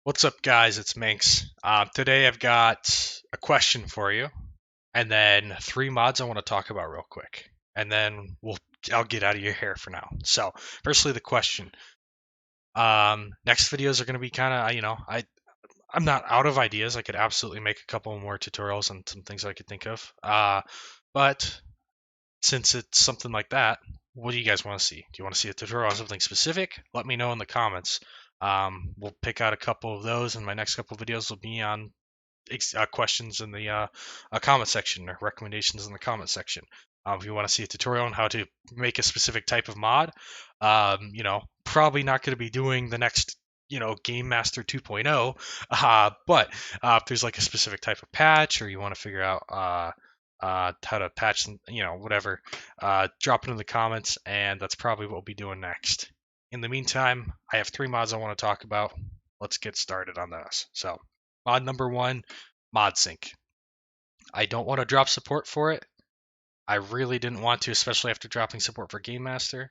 What's up, guys? It's Minx. Today I've got a question for you, and then three mods I want to talk about real quick, and then I'll get out of your hair for now. So, firstly, the question. Next videos are going to be kind of I'm not out of ideas. I could absolutely make a couple more tutorials on some things I could think of. But since it's something like that, what do you guys want to see? Do you want to see a tutorial on something specific? Let me know in the comments. We'll pick out a couple of those, and my next couple of videos will be on questions in the comment section or recommendations in the comment section. If you want to see a tutorial on how to make a specific type of mod, probably not going to be doing the next, Game Master 2.0, but if there's like a specific type of patch or you want to figure out how to patch, whatever, drop it in the comments, and that's probably what we'll be doing next. In the meantime, I have three mods I want to talk about. Let's get started on this. So, mod number one, ModSync. I don't want to drop support for it. I really didn't want to, especially after dropping support for Game Master.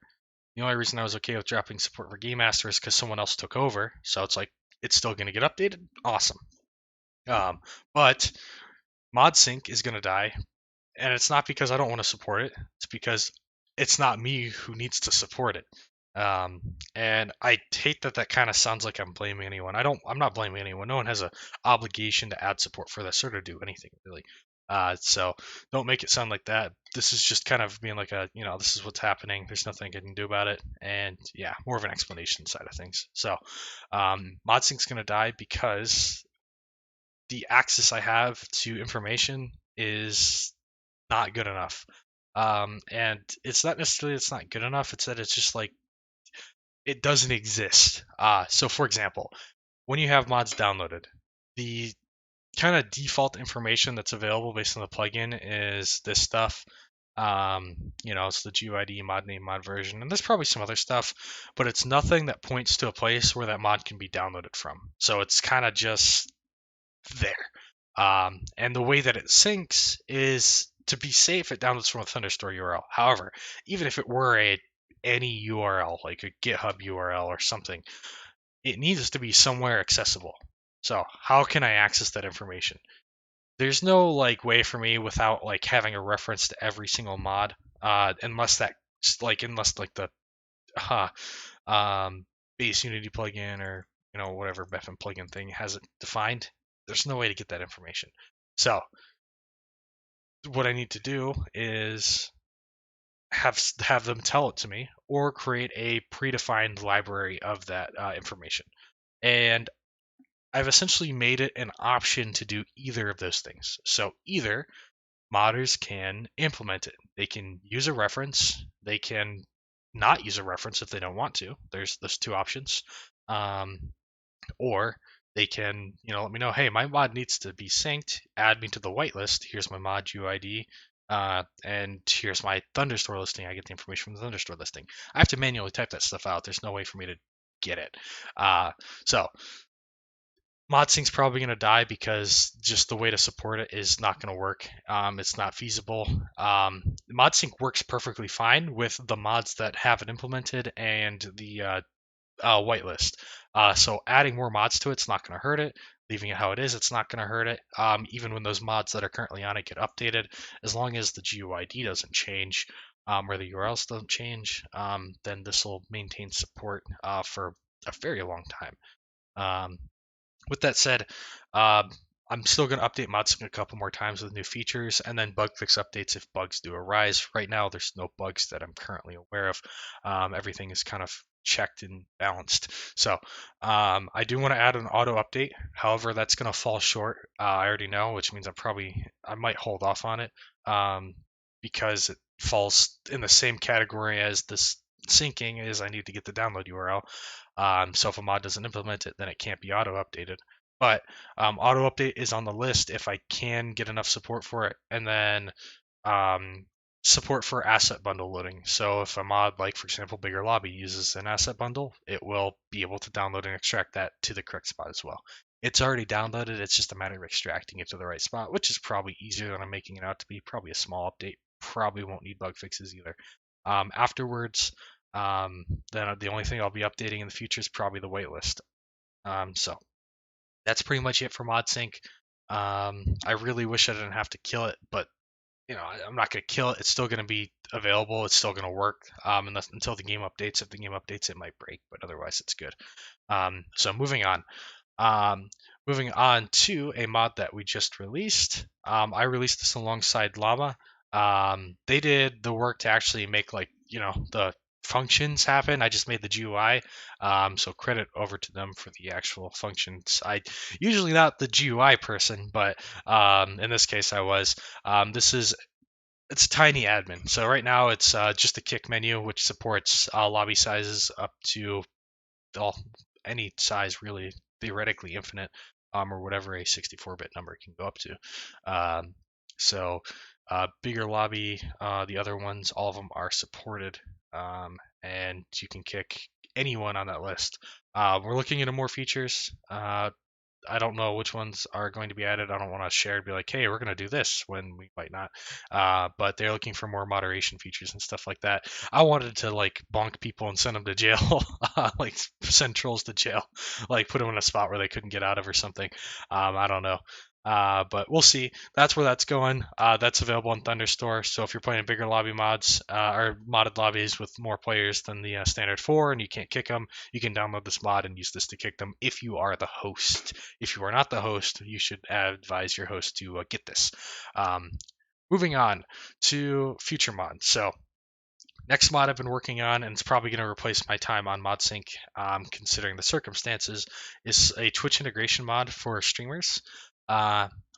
The only reason I was okay with dropping support for Game Master is because someone else took over. So it's like, it's still going to get updated. Awesome. But ModSync is going to die, and it's not because I don't want to support it. It's because it's not me who needs to support it. And I hate that kind of sounds like I'm blaming anyone. I'm not blaming anyone. No one has an obligation to add support for this or to do anything really. So don't make it sound like that. This is just kind of being like this is what's happening. There's nothing I can do about it. And yeah, more of an explanation side of things. So, ModSync's going to die because the access I have to information is not good enough. And it's not necessarily it's not good enough. It's that it's just like it doesn't exist. So for example, when you have mods downloaded, the kind of default information that's available based on the plugin is this stuff. It's the GUID, mod name, mod version, and there's probably some other stuff, but it's nothing that points to a place where that mod can be downloaded from. So it's kind of just there. And the way that it syncs is to be safe, it downloads from a Thunderstore URL. However, even if it were any URL, like a GitHub URL or something, it needs to be somewhere accessible. So how can I access that information? There's no like way for me without like having a reference to every single mod, unless the uh, base Unity plugin or whatever Befin plugin thing has it defined. There's no way to get that information. So what I need to do is have them tell it to me or create a predefined library of that information. And I've essentially made it an option to do either of those things. So either modders can implement it. They can use a reference. They can not use a reference if they don't want to. There's those two options. Or they can, let me know, hey, my mod needs to be synced. Add me to the whitelist. Here's my mod UID. And here's my Thunderstore listing. I get the information from the Thunderstore listing. I have to manually type that stuff out. There's no way for me to get it. So ModSync's probably going to die because just the way to support it is not going to work. It's not feasible. ModSync works perfectly fine with the mods that have it implemented and the whitelist. So adding more mods to it's not going to hurt it. Leaving it how it is, it's not going to hurt it. Even when those mods that are currently on it get updated, as long as the GUID doesn't change or the URLs don't change, then this will maintain support for a very long time. With that said, I'm still going to update ModSync a couple more times with new features and then bug fix updates if bugs do arise. Right now, there's no bugs that I'm currently aware of. Everything is kind of checked and balanced. So I do want to add an auto update. However, that's going to fall short. I already know, which means I might hold off on it because it falls in the same category as this syncing is I need to get the download URL. So if a mod doesn't implement it, then it can't be auto updated. But auto update is on the list if I can get enough support for it, and then support for asset bundle loading. So if a mod, like for example, Bigger Lobby uses an asset bundle, it will be able to download and extract that to the correct spot as well. It's already downloaded. It's just a matter of extracting it to the right spot, which is probably easier than I'm making it out to be. Probably a small update. Probably won't need bug fixes either. Afterwards, then the only thing I'll be updating in the future is probably the waitlist. So That's pretty much it for ModSync. I really wish I didn't have to kill it, but I'm not gonna kill it. It's still gonna be available. It's still gonna work. Until the game updates. If the game updates, it might break, but otherwise, it's good. So moving on. Um, Moving on to a mod that we just released. I released this alongside Llama. They did the work to actually make the functions happen. I just made the GUI. So credit over to them for the actual functions. I usually not the GUI person, but in this case I was. This is it's a tiny admin. So right now it's just a kick menu, which supports lobby sizes up to all any size really, theoretically infinite, or whatever a 64-bit number can go up to. Um, so bigger lobby, the other ones, all of them are supported, and you can kick anyone on that list. We're looking into more features. I don't know which ones are going to be added. I don't want to share and be like, hey, we're going to do this when we might not. But they're looking for more moderation features and stuff like that. I wanted to like bonk people and send them to jail, like send trolls to jail, like put them in a spot where they couldn't get out of or something. I don't know. But we'll see. That's where that's going. That's available in Thunderstore. So if you're playing bigger lobby mods or modded lobbies with more players than the standard 4 and you can't kick them, you can download this mod and use this to kick them if you are the host. If you are not the host, you should advise your host to get this. Um, Moving on to future mods. So next mod I've been working on, and it's probably going to replace my time on ModSync, considering the circumstances, is a Twitch integration mod for streamers.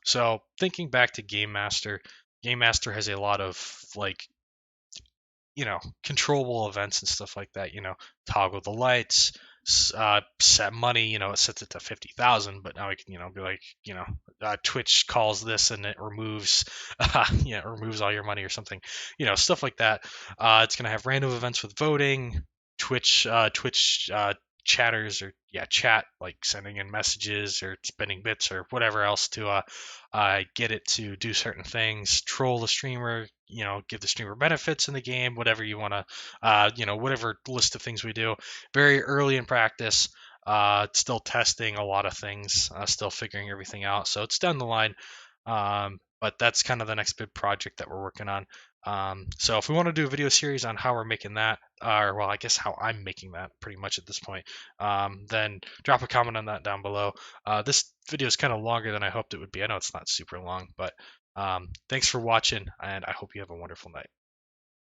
So thinking back to Game Master, Game Master has a lot of like controllable events and stuff like that. Toggle the lights, set money. It sets it to 50,000, but now we can, be like, Twitch calls this and it removes, it removes all your money or something. Stuff like that. It's gonna have random events with voting, Twitch chatters or chat like sending in messages or spending bits or whatever else to get it to do certain things, troll the streamer, give the streamer benefits in the game, whatever you want to, whatever list of things we do. Very early in practice, still testing a lot of things, still figuring everything out. So it's down the line. But that's kind of the next big project that we're working on. So if we want to do a video series on how we're making that, or well, I guess how I'm making that pretty much at this point, then drop a comment on that down below. This video is kind of longer than I hoped it would be. I know it's not super long, but thanks for watching, and I hope you have a wonderful night.